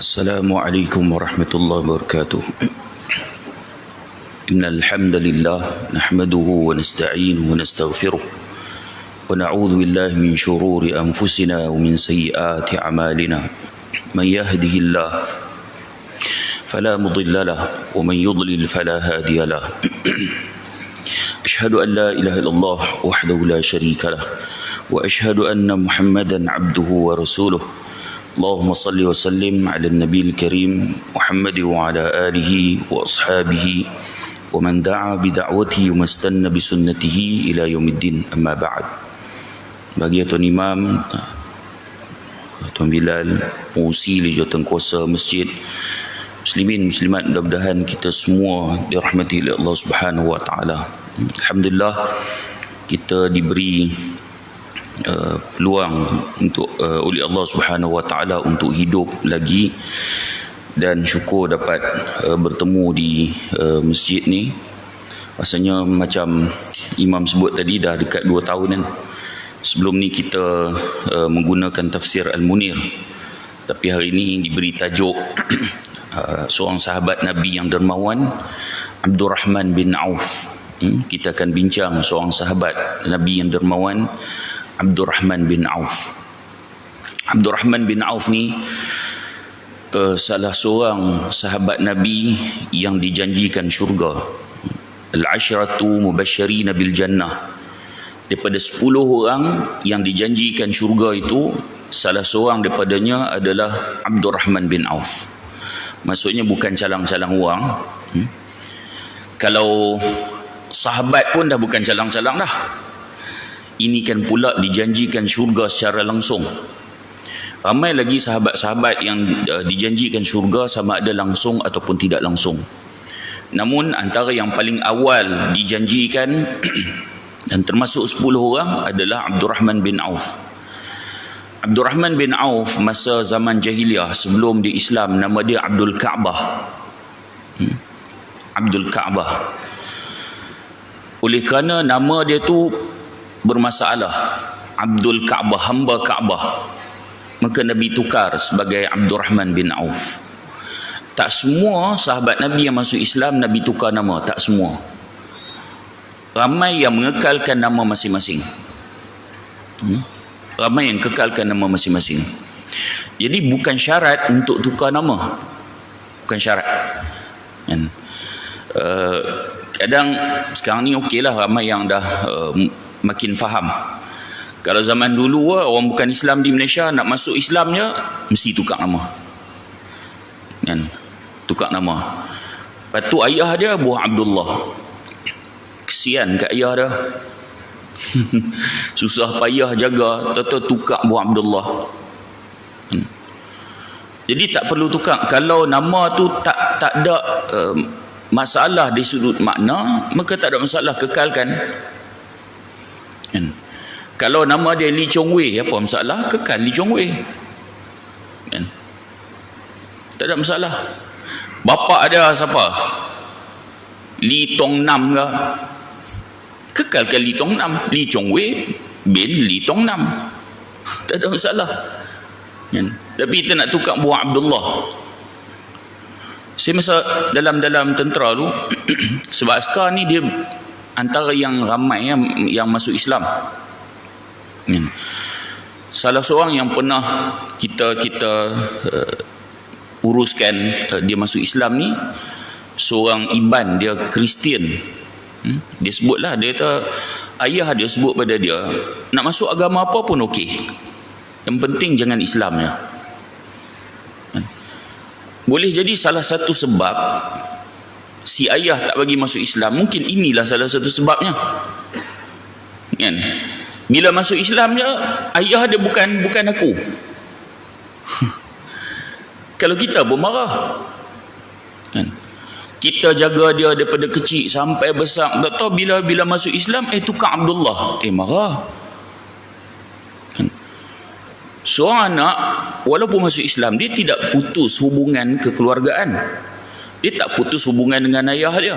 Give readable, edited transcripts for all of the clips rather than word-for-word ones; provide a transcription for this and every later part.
السلام عليكم ورحمة الله وبركاته. إن الحمد لله نحمده ونستعينه ونستغفره ونعوذ بالله من شرور أنفسنا ومن سيئات أعمالنا. من يهده الله فلا مضل له ومن يضلل فلا هادي له. أشهد أن لا إله إلا الله وحده لا شريك له وأشهد أن محمدا عبده ورسوله. اللهم صل وسلم على النبي الكريم محمد وعلى آله وأصحابه ومن دعا بدعوته ومستنى بسنته إلى يوم الدين. أما بعد. Bagi Tuan Imam, Tuan Bilal, pengurusi Jawatankuasa Masjid, muslimin muslimat, mudah-mudahan kita semua dirahmati oleh Allah Subhanahu wa taala. Alhamdulillah kita diberi peluang untuk oleh Allah Subhanahu wa taala untuk hidup lagi, dan syukur dapat bertemu di masjid ni. Rasanya macam Imam sebut tadi dah dekat 2 tahun kan. Sebelum ni kita menggunakan tafsir Al-Munir, tapi hari ini diberi tajuk seorang sahabat Nabi yang dermawan, Abdul Rahman bin Auf. Kita akan bincang seorang sahabat Nabi yang dermawan, Abdul Rahman bin Auf. Abdul Rahman bin Auf ni salah seorang sahabat Nabi yang dijanjikan syurga. Al-asyratu mubasysyirin bil jannah. Daripada 10 orang yang dijanjikan syurga itu, salah seorang daripadanya adalah Abdul Rahman bin Auf. Maksudnya bukan calang-calang orang. Kalau sahabat pun dah bukan calang-calang dah. Ini kan pula dijanjikan syurga secara langsung. Ramai lagi sahabat-sahabat yang dijanjikan syurga sama ada langsung ataupun tidak langsung. Namun antara yang paling awal dijanjikan dan termasuk 10 orang adalah Abdul Rahman bin Auf. Abdul Rahman bin Auf masa zaman jahiliah sebelum di Islam, nama dia Abdul Ka'bah. Abdul Ka'bah. Oleh kerana nama dia tu bermasalah, Abdul Ka'bah, hamba Ka'bah, maka Nabi tukar sebagai Abdul Rahman bin Auf. Tak semua sahabat Nabi yang masuk Islam Nabi tukar nama, tak semua. Ramai yang mengekalkan nama masing-masing. Ramai yang kekalkan nama masing-masing. Jadi bukan syarat untuk tukar nama. Bukan syarat. Kadang sekarang ni okeylah, ramai yang dah makin faham. Kalau zaman dulu orang bukan Islam di Malaysia nak masuk Islamnya mesti tukar nama. Tukar nama. Lepas tu ayah dia buah Abdullah. Kesian kat ayah dah. Susah payah jaga, tahu tukar buah Abdullah. Jadi tak perlu tukar. Kalau nama tu tak ada masalah di sudut makna, maka tak ada masalah, kekalkan. Kalau nama dia Lee Chong Wei, apa masalah? Kekal Lee Chong Wei. Tak ada masalah. Bapa ada siapa? Lee Tong Nam ke? Kekalkan Lee Tong Nam. Lee Chong Wei bin Lee Tong Nam. Tak ada masalah. Tapi kita nak tukar buah Abdullah. Saya masa dalam tentera tu sebab askar ni dia antara yang ramai yang masuk Islam. Salah seorang yang pernah kita uruskan dia masuk Islam ni, seorang Iban, dia Kristian. Dia sebutlah, dia kata ayah dia sebut pada dia, nak masuk agama apa pun okey, yang penting jangan Islamnya. Boleh jadi salah satu sebab si ayah tak bagi masuk Islam, mungkin inilah salah satu sebabnya. Bila masuk Islamnya, ayah dia bukan aku. Kalau kita pun marah. Kita jaga dia daripada kecil sampai besar, tak tahu bila masuk Islam tukar Abdullah, marah. Seorang anak walaupun masuk Islam, dia tidak putus hubungan kekeluargaan. Dia tak putus hubungan dengan ayah dia.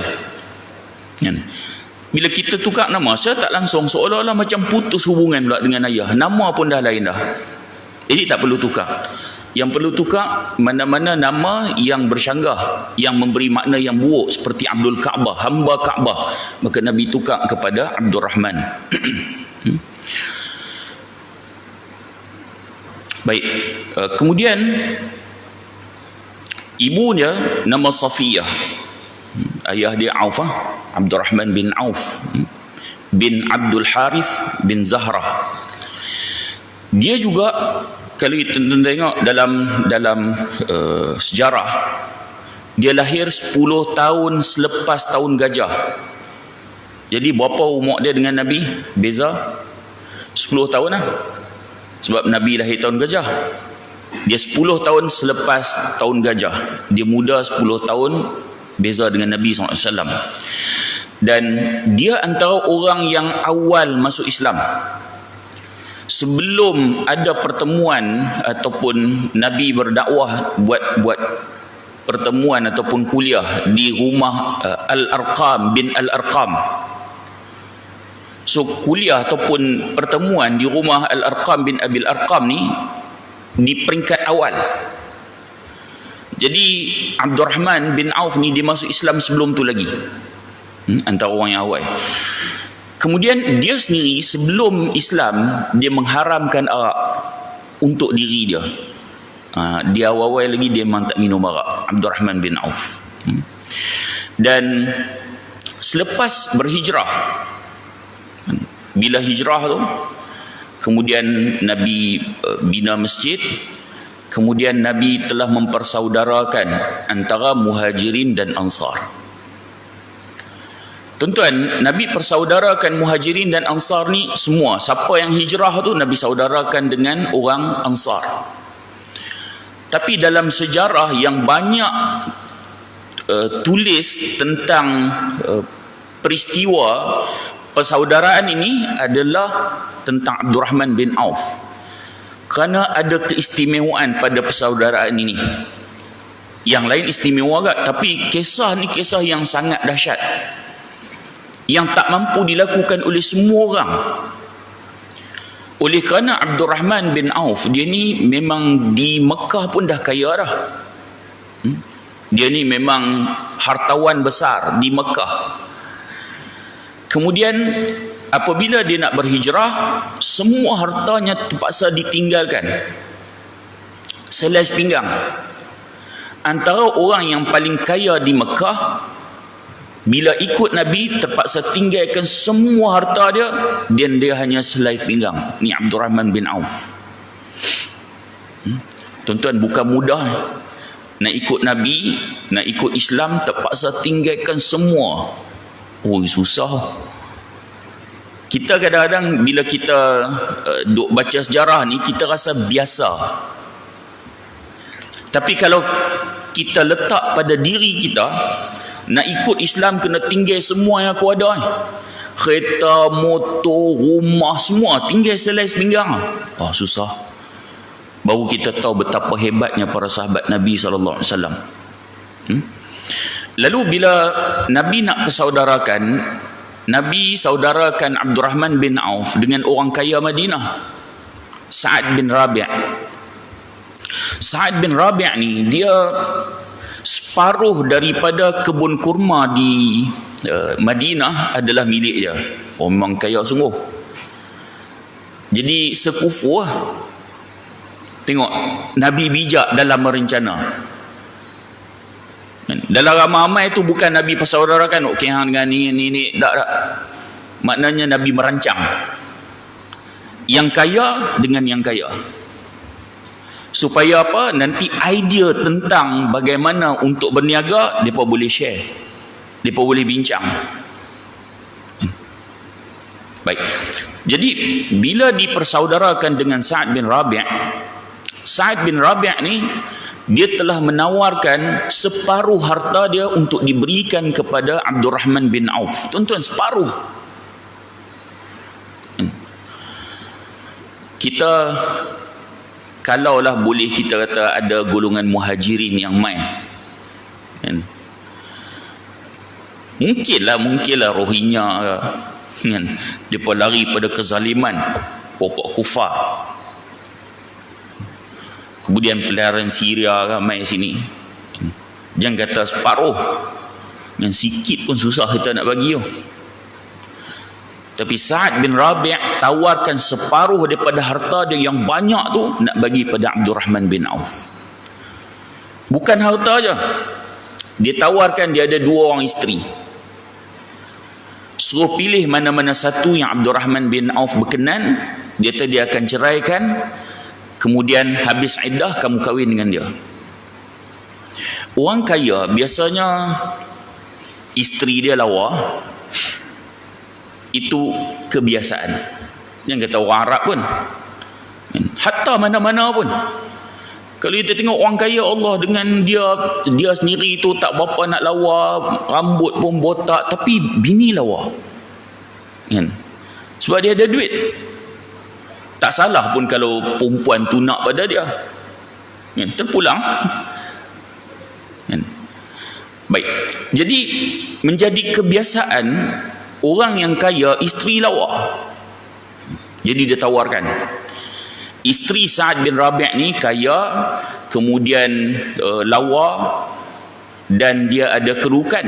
Bila kita tukar nama, saya tak langsung seolah-olah macam putus hubungan pula dengan ayah. Nama pun dah lain dah. Jadi tak perlu tukar. Yang perlu tukar mana-mana nama yang bersanggah, yang memberi makna yang buruk, seperti Abdul Kaabah, hamba Kaabah, maka Nabi tukar kepada Abdul Rahman. Baik, kemudian ibunya nama Safiyah, ayah dia Auf, Abdul Rahman bin Auf bin Abdul Harith bin Zahra. Dia juga, kalau kita tengok dalam sejarah, dia lahir 10 tahun selepas tahun gajah. Jadi berapa umur dia dengan Nabi? Beza 10 tahun lah. Sebab Nabi lahir tahun gajah, dia 10 tahun selepas tahun gajah. Dia muda 10 tahun beza dengan Nabi SAW. Dan dia antara orang yang awal masuk Islam. Sebelum ada pertemuan ataupun Nabi berdakwah buat pertemuan ataupun kuliah di rumah Al-Arqam bin Al-Arqam. So kuliah ataupun pertemuan di rumah Al-Arqam bin Abil Arqam ni di peringkat awal. Jadi Abdul Rahman bin Auf ni dia masuk Islam sebelum tu lagi, antara orang yang awal. Kemudian dia sendiri sebelum Islam dia mengharamkan arak untuk diri dia. Dia awal-awal lagi dia memang tak minum arak, Abdul Rahman bin Auf. Dan selepas berhijrah, bila hijrah tu, kemudian Nabi bina masjid, kemudian Nabi telah mempersaudarakan antara Muhajirin dan Ansar. Tuan-tuan, Nabi persaudarakan Muhajirin dan Ansar ni semua. Siapa yang hijrah tu Nabi saudarakan dengan orang Ansar. Tapi dalam sejarah yang banyak tulis tentang peristiwa persaudaraan ini adalah tentang Abdul Rahman bin Auf. Kerana ada keistimewaan pada persaudaraan ini. Yang lain istimewa agak, tapi kisah ni kisah yang sangat dahsyat, yang tak mampu dilakukan oleh semua orang. Oleh kerana Abdul Rahman bin Auf, dia ni memang di Mekah pun dah kaya dah. Dia ni memang hartawan besar di Mekah. Kemudian apabila dia nak berhijrah, semua hartanya terpaksa ditinggalkan. Selai sepinggang. Antara orang yang paling kaya di Mekah, bila ikut Nabi terpaksa tinggalkan semua harta dia, dan dia hanya selai pinggang. Ni Abdul Rahman bin Auf. Tuan-tuan, bukan mudah nak ikut Nabi, nak ikut Islam, terpaksa tinggalkan semua. Oh, susah. Kita kadang-kadang bila kita duk baca sejarah ni, kita rasa biasa. Tapi kalau kita letak pada diri kita, nak ikut Islam kena tinggal semua yang aku ada. Kereta, motor, rumah, semua tinggal selai sepinggang. Susah. Baru kita tahu betapa hebatnya para sahabat Nabi SAW. Lalu bila Nabi nak persaudarakan, Nabi saudarakan Abdul Rahman bin Auf dengan orang kaya Madinah, Sa'ad bin Rabi'. Sa'ad bin Rabi' ni dia separuh daripada kebun kurma di Madinah adalah milik dia. Memang kaya sungguh. Jadi sekufu lah. Tengok, Nabi bijak dalam merencana. Dalam ramai-ramai itu bukan Nabi persaudarakan, okey hang dengan ni tak. Maknanya Nabi merancang. Yang kaya dengan yang kaya. Supaya apa? Nanti idea tentang bagaimana untuk berniaga, mereka boleh share. Mereka boleh bincang. Baik. Jadi, bila dipersaudarakan dengan Sa'ad bin Rabi', Sa'ad bin Rabi' ni, dia telah menawarkan separuh harta dia untuk diberikan kepada Abdul Rahman bin Auf. Tuan-tuan, separuh. Kita, kalaulah boleh kita kata ada golongan muhajirin yang main, kan? Mungkinlah Rohingya, kan? Mereka lari pada kezaliman pokok kufar. Kemudian pelayaran Syria ramai sini. Jangan kata separuh, yang sikit pun susah kita nak bagi. Tapi Sa'ad bin Rabi' tawarkan separuh daripada harta dia yang banyak tu nak bagi pada Abdurrahman bin Auf. Bukan harta je, dia tawarkan dia ada 2 orang isteri. Suruh pilih mana-mana satu yang Abdurrahman bin Auf berkenan, dia kata dia akan ceraikan, kemudian habis iddah kamu kahwin dengan dia. Orang kaya biasanya isteri dia lawa, itu kebiasaan. Yang kata orang Arab pun, hatta mana-mana pun, kalau kita tengok orang kaya Allah dengan dia sendiri tu tak berapa nak lawa, rambut pun botak, tapi bini lawa kan? Sebab dia ada duit. Tak salah pun kalau perempuan tu nak pada dia kan? Terpulang kan? Baik, jadi menjadi kebiasaan orang yang kaya isteri lawa. Jadi dia tawarkan. Isteri Sa'ad bin Rabi' ni kaya, kemudian lawa, dan dia ada kerukan.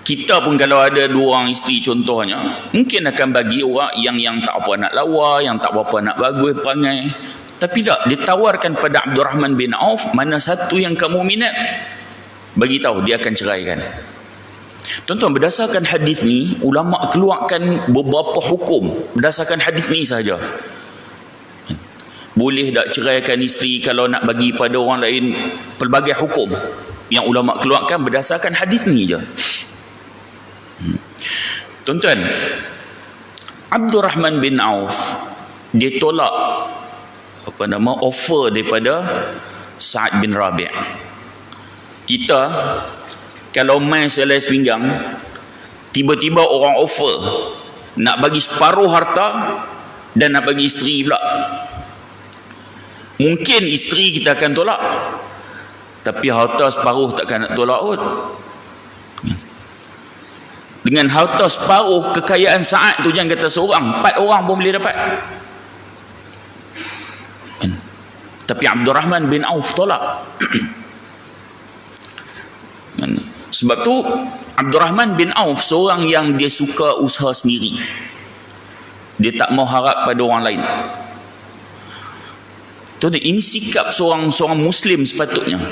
Kita pun kalau ada 2 orang isteri contohnya, mungkin akan bagi orang yang tak apa nak lawa, yang tak apa nak bagus perangai. Tapi tak, ditawarkan pada Abdurrahman bin Auf, mana satu yang kamu minat, bagi tahu dia akan ceraikan. Tuan-tuan, berdasarkan hadis ni ulama keluarkan beberapa hukum berdasarkan hadis ni sahaja. Boleh tak ceraikan isteri kalau nak bagi pada orang lain, pelbagai hukum yang ulama keluarkan berdasarkan hadis ni je. Tuan-tuan, Abdurrahman bin Auf dia tolak offer daripada Sa'ad bin Rabi'. Kita kalau main selai sepinggang, tiba-tiba orang offer nak bagi separuh harta dan nak bagi isteri pula, mungkin isteri kita akan tolak, tapi harta separuh takkan nak tolak kot. Dengan harta separuh kekayaan Sa'ad tu, jangan kata seorang, 4 orang pun boleh dapat. Tapi Abdurrahman bin Auf tolak. Sebab tu Abdurrahman bin Auf seorang yang dia suka usaha sendiri. Dia tak mau harap pada orang lain. Tuan-tuan, ini sikap seorang Muslim sepatutnya.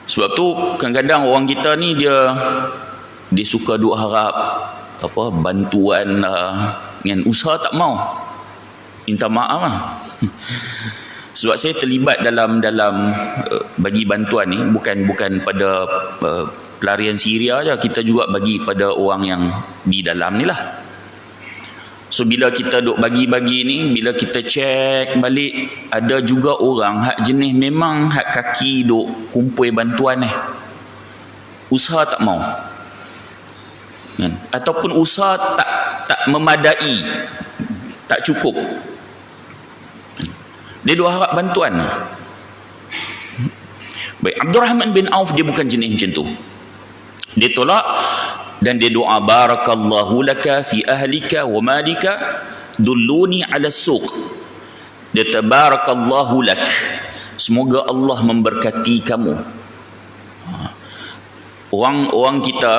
Sebab tu kadang-kadang orang kita ni dia suka duk harap bantuan dengan usaha, tak mau minta maaf lah. Sebab saya terlibat dalam bagi bantuan ni, bukan pada pelarian Syria je, kita juga bagi pada orang yang di dalam ni lah. So bila kita duk bagi-bagi ni, bila kita cek balik, ada juga orang hak jenis memang hak kaki duk kumpul bantuan usaha tak mau kan? Ataupun usaha tak memadai, tak cukup, dia duk harap bantuan. Baik, Abdurrahman bin Auf dia bukan jenis macam tu. Dia tolak dan dia doa, barakallahu laka fi ahlika wa malika dulluni ala suq. Dia tabarakallahu lak, semoga Allah memberkati kamu. Orang kita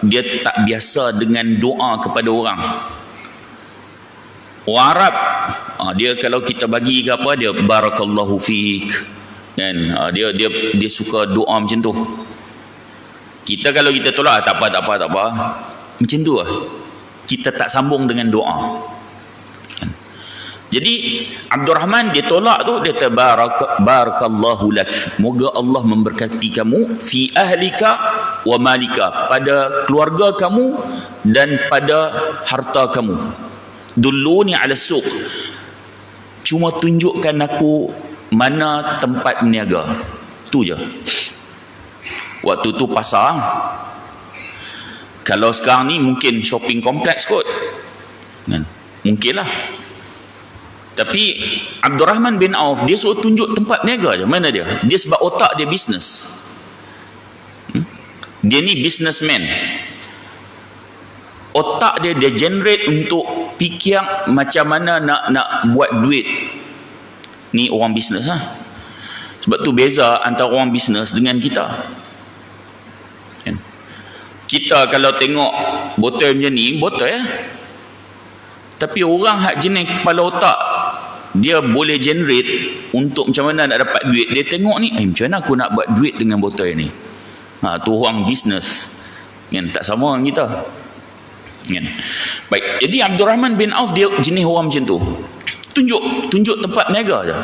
dia tak biasa dengan doa kepada orang. Orang Arab dia kalau kita bagi ke apa, dia barakallahu fik kan, dia suka doa macam tu. Kita kalau kita tolak, tak apa macam tu lah, kita tak sambung dengan doa. Jadi Abdurrahman dia tolak tu, dia barakallahu lak, moga Allah memberkati kamu fi ahlika wa malika, pada keluarga kamu dan pada harta kamu. Dulluni ala suq, cuma tunjukkan aku mana tempat berniaga, tu je. Waktu tu pasar, kalau sekarang ni mungkin shopping kompleks kot kan? Mungkin lah. Tapi Abdurrahman bin Auf dia suruh tunjuk tempat niaga je. Mana dia? Dia sebab otak dia bisnes. Dia ni businessman. Otak dia generate untuk fikir macam mana nak buat duit Ni orang bisnes lah. Sebab tu beza antara orang bisnes dengan kita. Kan? Kita kalau tengok botol macam ni, botol ya. Tapi orang hak jenis kepala otak, dia boleh generate untuk macam mana nak dapat duit. Dia tengok ni, macam mana aku nak buat duit dengan botol ni. Tu orang bisnes. Kan? Tak sama dengan kita. Kan? Baik, jadi Abdul Rahman bin Auf dia jenis orang macam tu. Tunjuk tempat niaga je.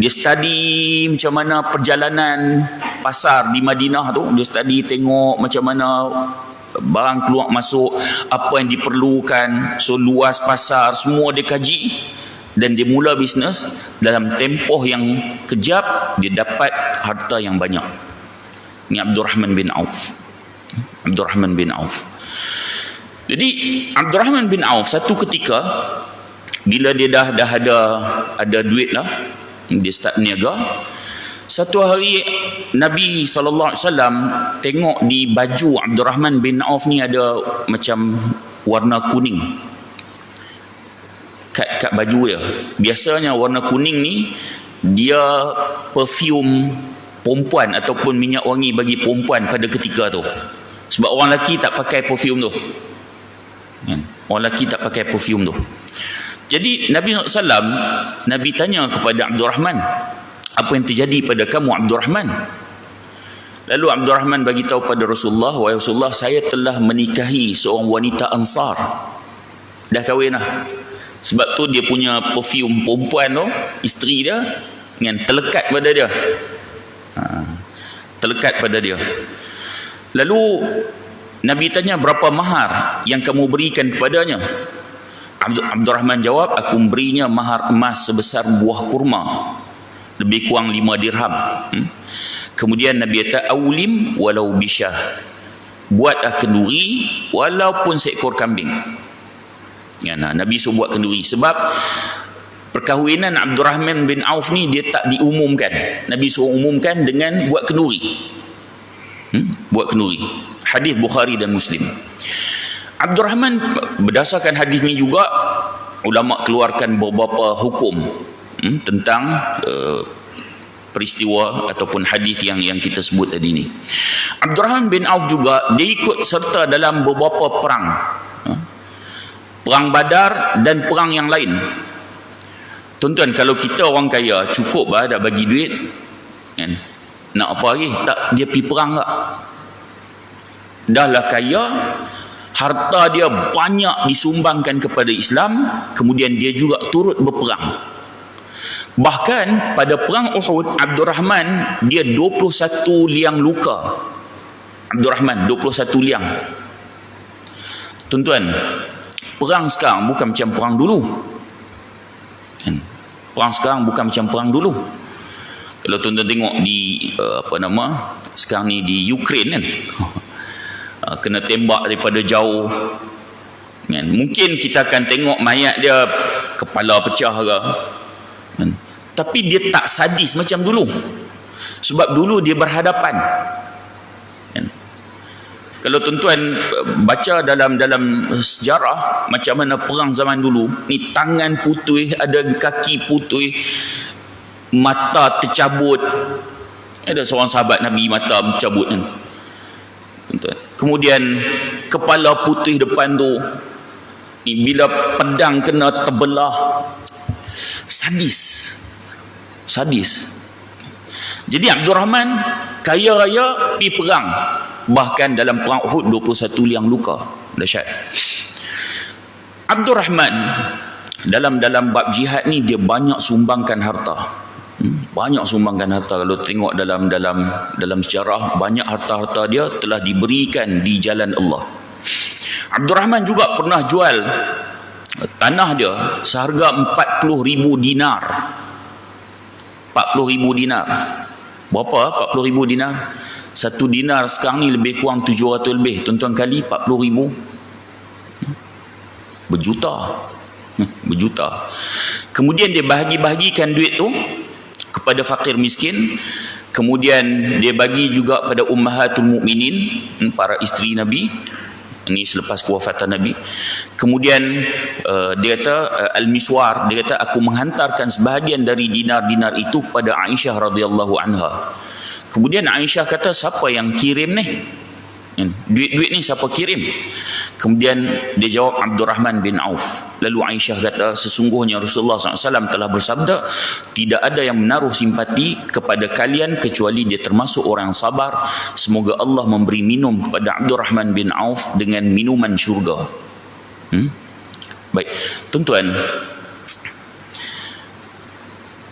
Dia study macam mana perjalanan pasar di Madinah tu. Dia study tengok macam mana barang keluar masuk, apa yang diperlukan, so luas pasar, semua dia kaji. Dan dia mula bisnes. Dalam tempoh yang kejap, dia dapat harta yang banyak. Ini Abdul Rahman bin Auf. Abdul Rahman bin Auf. Jadi Abdul Rahman bin Auf satu ketika bila dia dah ada duit lah, dia start niaga. Satu hari Nabi SAW tengok di baju Abdul Rahman bin Auf ni ada macam warna kuning kat baju dia. Biasanya warna kuning ni dia perfume perempuan ataupun minyak wangi bagi perempuan pada ketika tu. Sebab orang lelaki tak pakai perfume tu. Orang lelaki tak pakai perfume tu. Jadi Nabi SAW, Nabi tanya kepada Abdul Rahman, apa yang terjadi pada kamu Abdul Rahman? Lalu Abdul Rahman bagi tahu pada Rasulullah, wahai Rasulullah, saya telah menikahi seorang wanita Ansar. Dah kahwin lah. Sebab tu dia punya perfume perempuan tu, isteri dia, dengan terlekat pada dia. Terlekat pada dia. Lalu Nabi tanya, berapa mahar yang kamu berikan kepadanya? Abdul Rahman jawab, aku memberinya mahar emas sebesar buah kurma, lebih kurang 5 dirham. Kemudian Nabi kata, awlim walau bisyah, buatlah kenduri walaupun seekor kambing. Ya, Nabi suruh buat kenduri. Sebab perkahwinan Abdul Rahman bin Auf ni dia tak diumumkan. Nabi suruh umumkan dengan buat kenduri. Buat kenduri. Hadis Bukhari dan Muslim. Abdul Rahman, berdasarkan hadis ni juga ulama keluarkan beberapa hukum tentang peristiwa ataupun hadis yang kita sebut tadi ni. Abdul Rahman bin Auf juga dia ikut serta dalam beberapa perang. Perang Badar dan perang yang lain. Tuan-tuan, kalau kita orang kaya cukup dah bagi duit, kan? Nak apa lagi? Tak, dia pergi perang tak? Dah lah kaya, harta dia banyak disumbangkan kepada Islam, kemudian dia juga turut berperang. Bahkan pada perang Uhud, Abdul Rahman dia 21 liang luka. Abdul Rahman 21 liang. Tuan-tuan, perang sekarang bukan macam perang dulu. Kan? Perang sekarang bukan macam perang dulu. Kalau tuan-tuan tengok di sekarang ni di Ukraine kan, kena tembak daripada jauh kan? Mungkin kita akan tengok mayat dia kepala pecah ke kan? Tapi dia tak sadis macam dulu. Sebab dulu dia berhadapan kan? Kalau tuan-tuan baca dalam sejarah macam mana perang zaman dulu, ni tangan putih, ada kaki putih, mata tercabut. Ada seorang sahabat Nabi mata tercabut kan. Kemudian kepala putih depan tu, bila pedang kena terbelah, sadis. Jadi Abdul Rahman kaya raya pergi perang, bahkan dalam perang Uhud 21 liang luka. Dahsyat. Abdul Rahman dalam bab jihad ni dia banyak sumbangkan harta. Banyak sumbangkan harta. Kalau tengok dalam sejarah, banyak harta-harta dia telah diberikan di jalan Allah. Abdul Rahman juga pernah jual tanah dia seharga 40,000 dinar. 40,000 dinar. Berapa 40,000 dinar? Satu dinar sekarang ni lebih kurang 700 lebih. Tuan-tuan, kali 40,000 berjuta. Kemudian dia bahagi-bahagikan duit tu kepada fakir miskin. Kemudian dia bagi juga pada ummahatul mukminin, para isteri Nabi. Ini selepas kewafatan Nabi. Kemudian dia kata Al-Miswar, dia kata aku menghantarkan sebahagian dari dinar-dinar itu pada Aisyah radhiyallahu anha. Kemudian Aisyah kata, siapa yang kirim ni? Duit-duit ni siapa kirim? Kemudian dia jawab, Abdurrahman bin Auf. Lalu Aisyah kata, sesungguhnya Rasulullah SAW telah bersabda, tidak ada yang menaruh simpati kepada kalian kecuali dia termasuk orang sabar. Semoga Allah memberi minum kepada Abdurrahman bin Auf dengan minuman syurga. Baik, tuan-tuan,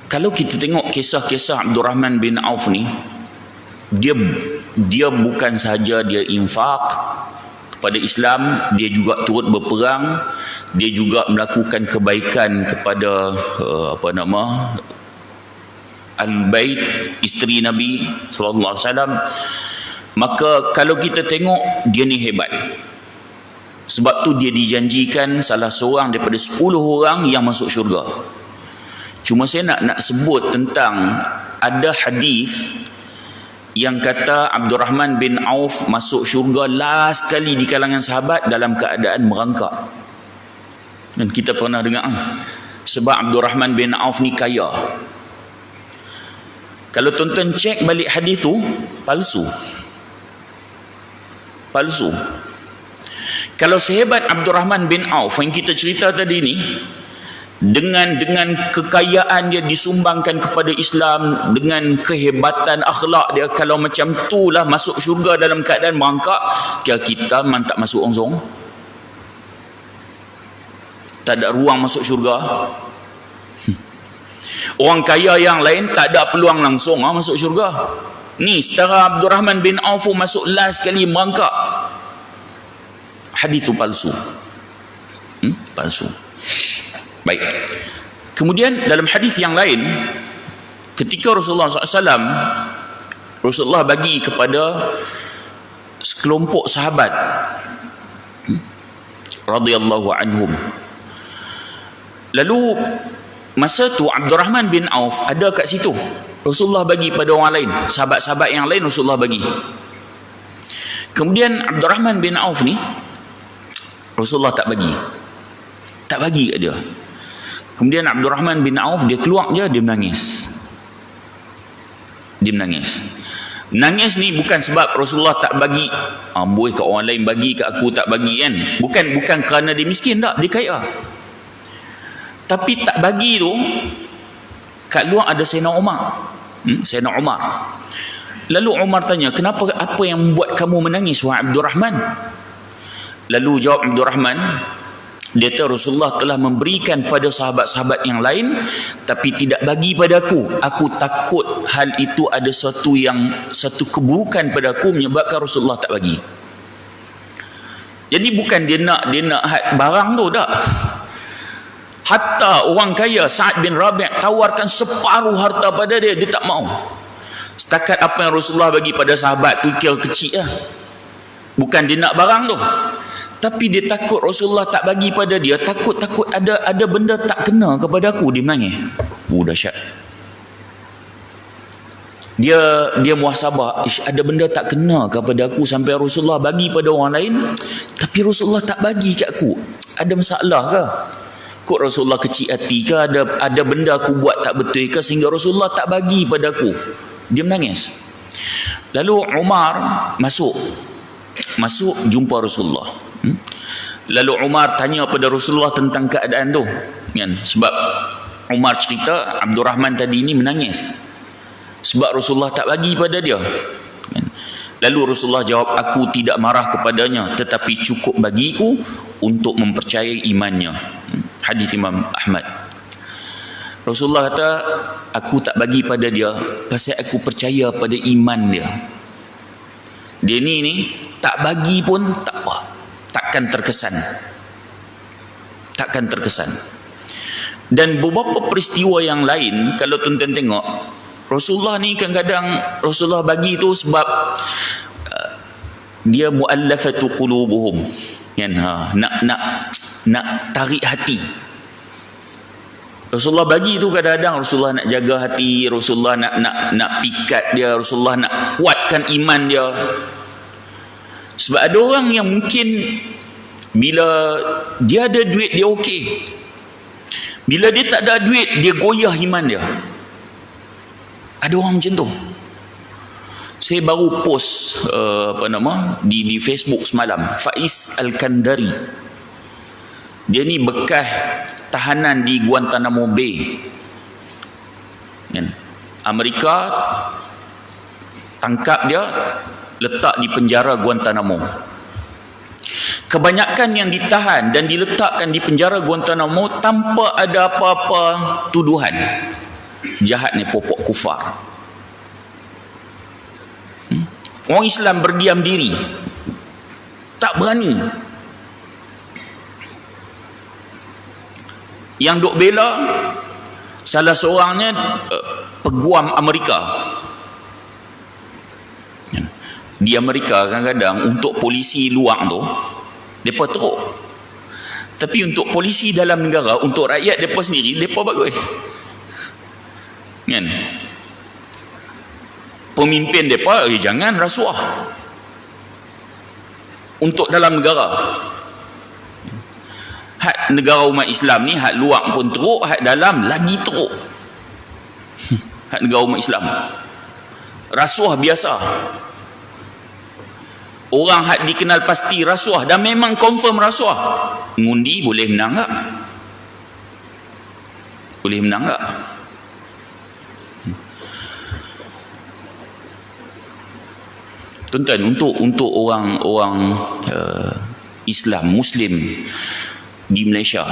kalau kita tengok kisah-kisah Abdurrahman bin Auf ni, dia bukan sahaja dia infak kepada Islam, dia juga turut berperang, dia juga melakukan kebaikan kepada Al-Bait, isteri Nabi sallallahu alaihi wasallam. Maka kalau kita tengok, dia ni hebat. Sebab tu dia dijanjikan salah seorang daripada 10 orang yang masuk syurga. Cuma saya nak sebut tentang ada hadis yang kata Abdurrahman bin Auf masuk syurga last kali di kalangan sahabat dalam keadaan merangkak. Dan kita pernah dengar, sebab Abdurrahman bin Auf ni kaya. Kalau tuan-tuan cek balik hadis tu, palsu. Kalau sehebat Abdurrahman bin Auf yang kita cerita tadi ni, dengan kekayaan dia disumbangkan kepada Islam, dengan kehebatan akhlak dia, kalau macam tu lah masuk syurga dalam keadaan merangkak, kita memang tak masuk langsung, tak ada ruang masuk syurga. Orang kaya yang lain tak ada peluang langsung masuk syurga. Ni setara Abdurrahman bin Auf masuk last kali merangkak. Hadis tu palsu. Palsu. Baik. Kemudian dalam hadis yang lain, ketika Rasulullah SAW, Rasulullah bagi kepada sekelompok sahabat radhiyallahu anhum. Lalu masa tu Abdurrahman bin Auf ada kat situ. Rasulullah bagi pada orang lain, sahabat-sahabat yang lain Rasulullah bagi. Kemudian Abdurrahman bin Auf ni Rasulullah tak bagi kat dia. Kemudian Abdurrahman bin Auf dia keluar je, dia menangis. Nangis ni bukan sebab Rasulullah tak bagi, amboi kat orang lain bagi, kat aku tak bagi kan. Bukan kerana dia miskin, tak, dia kaya. Tapi tak bagi tu, kat luar ada Sayyidina Umar. Lalu Umar tanya, kenapa, apa yang membuat kamu menangis wahai Abdurrahman? Lalu jawab Abdurrahman, dia kata Rasulullah telah memberikan pada sahabat-sahabat yang lain tapi tidak bagi pada aku. Aku takut hal itu ada satu keburukan pada aku menyebabkan Rasulullah tak bagi. Jadi bukan dia nak barang tu, tak. Hatta orang kaya Sa'ad bin Rabi' tawarkan separuh harta pada dia, dia tak mau. Setakat apa yang Rasulullah bagi pada sahabat tu kira kecil lah. Bukan dia nak barang tu, tapi dia takut Rasulullah tak bagi pada dia, takut ada benda tak kena kepada aku, dia menangis. Dahsyat. Dia muhasabah, ada benda tak kena kepada aku sampai Rasulullah bagi pada orang lain, tapi Rasulullah tak bagi kat aku. Ada masalah ke? Kok Rasulullah kecil hati ke? Ada benda aku buat tak betul ke sehingga Rasulullah tak bagi pada aku? Dia menangis. Lalu Umar masuk jumpa Rasulullah. Lalu Umar tanya pada Rasulullah tentang keadaan tu, kan? Sebab Umar cerita Abdurrahman tadi ni menangis sebab Rasulullah tak bagi pada dia, kan? Lalu Rasulullah jawab, aku tidak marah kepadanya, tetapi cukup bagiku untuk mempercayai imannya. Hadis Imam Ahmad. Rasulullah kata, aku tak bagi pada dia pasal aku percaya pada iman dia. Dia ni tak bagi pun tak apa, takkan terkesan. Dan beberapa peristiwa yang lain, kalau tuan-tuan tengok, Rasulullah ni kadang-kadang Rasulullah bagi tu sebab dia muallafatu qulubuhum, kan? Nak tarik hati. Rasulullah bagi tu kadang-kadang Rasulullah nak jaga hati, Rasulullah nak pikat dia, Rasulullah nak kuatkan iman dia. Sebab ada orang yang mungkin bila dia ada duit dia okey, bila dia tak ada duit dia goyah iman dia. Ada orang macam tu. Saya baru post di Facebook semalam, Faiz Al-Kandari. Dia ni bekas tahanan di Guantanamo Bay. Amerika tangkap dia, letak di penjara Guantanamo. Kebanyakan yang ditahan dan diletakkan di penjara Guantanamo tanpa ada apa-apa tuduhan. Jahat ni, pokok kufar. Orang Islam berdiam diri, tak berani. Yang duk bela salah seorangnya peguam Amerika. Di Amerika kadang-kadang untuk polisi luar tu mereka teruk, tapi untuk polisi dalam negara, untuk rakyat mereka sendiri, mereka bagus kan. Pemimpin mereka jangan rasuah untuk dalam negara. Hak negara umat Islam ni, hak luar pun teruk, hak dalam lagi teruk. Hak negara umat Islam rasuah biasa. Orang hak dikenal pasti rasuah, dan memang confirm rasuah. Ngundi boleh menang tak? Boleh menang tak? Tuan-tuan, untuk orang Islam, Muslim di Malaysia,